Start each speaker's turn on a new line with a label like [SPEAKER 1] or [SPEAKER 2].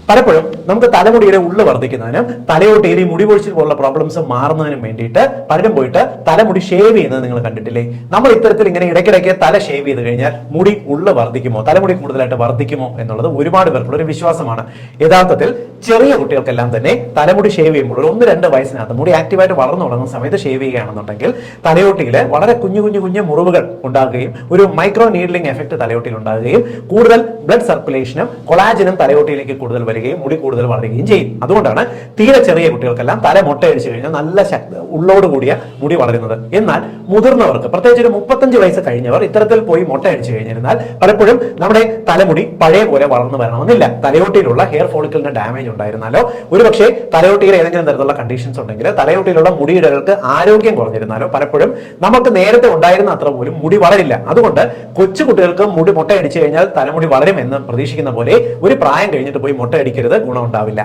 [SPEAKER 1] പലപ്പോഴും നമുക്ക് തലമുടിയുടെ ഉള്ളു വർദ്ധിക്കുന്നതിനും തലയോട്ടിയിൽ ഈ മുടി പൊഴിച്ചിൽ പോലുള്ള പ്രോബ്ലംസ് മാറുന്നതിനും വേണ്ടിയിട്ട് പലരും പോയിട്ട് തലമുടി ഷേവ് ചെയ്യുന്നത് നിങ്ങൾ കണ്ടിട്ടില്ലേ? നമ്മൾ ഇത്തരത്തിൽ ഇങ്ങനെ ഇടയ്ക്കിടയ്ക്ക് തല ഷേവ് ചെയ്ത് കഴിഞ്ഞാൽ മുടി ഉള്ളു വർദ്ധിക്കുമോ, തലമുടി കൂടുതലായിട്ട് വർദ്ധിക്കുമോ എന്നുള്ളത് ഒരുപാട് പേർക്കുള്ള ഒരു വിശ്വാസമാണ്. യഥാർത്ഥത്തിൽ ചെറിയ കുട്ടികൾക്കെല്ലാം തന്നെ തലമുടി ഷേവ് ചെയ്യുമ്പോൾ ഒരു 1-2 വയസ്സിനകത്ത് മുടി ആക്റ്റീവായിട്ട് വളർന്നു തുടങ്ങുന്ന സമയത്ത് ഷേവ് ചെയ്യുകയാണെന്നുണ്ടെങ്കിൽ തലയോട്ടിയിൽ വളരെ കുഞ്ഞു മുറിവുകൾ ഉണ്ടാകുകയും ഒരു മൈക്രോ നീഡ്ലിംഗ് എഫക്ട് തലയോട്ടിയിൽ ഉണ്ടാകുകയും കൂടുതൽ ബ്ലഡ് സർക്കുലേഷനും കൊളാജനും തലയോട്ടിയിലേക്ക് കൂടുതൽ വരികയും മുടി കൂടുതൽ വളരുകയും ചെയ്യും. അതുകൊണ്ടാണ് തീരെ ചെറിയ കുട്ടികൾക്കെല്ലാം തല മുട്ടയടിച്ചു കഴിഞ്ഞാൽ നല്ല ഉള്ളോട് കൂടിയ മുടി വളരുന്നത്. എന്നാൽ മുതിർന്നവർക്ക്, പ്രത്യേകിച്ച് ഒരു 35 വയസ്സ് കഴിഞ്ഞവർ ഇത്തരത്തിൽ പോയി മുട്ടയടിച്ചു കഴിഞ്ഞിരുന്നാൽ പലപ്പോഴും നമ്മുടെ തലമുടി പഴയ പോലെ വളർന്നു വരണമെന്നില്ല. തലയോട്ടിയിലുള്ള ഹെയർ ഫോളിക്കലിന്റെ ഡാമേജ് ഉണ്ടായിരുന്നാലോ, ഒരുപക്ഷെ തലയോട്ടിയിൽ ഏതെങ്കിലും തരത്തിലുള്ള കണ്ടീഷൻസ് ഉണ്ടെങ്കിൽ, തലയോട്ടിയിലുള്ള മുടിയിഴകൾക്ക് ആരോഗ്യം കുറഞ്ഞിരുന്നാലോ പലപ്പോഴും നമുക്ക് നേരത്തെ ഉണ്ടായിരുന്ന അത്ര പോലും മുടി വളരില്ല. അതുകൊണ്ട് കൊച്ചു കുട്ടികൾക്ക് മുടി മുട്ടയടിച്ചു കഴിഞ്ഞാൽ തലമുടി വളരും എന്ന് പ്രതീക്ഷിക്കുന്ന പോലെ ഒരു പ്രായം കഴിഞ്ഞിട്ട് പോയി മുട്ടയടിക്കരുത്, ഗുണം ഉണ്ടാവില്ല.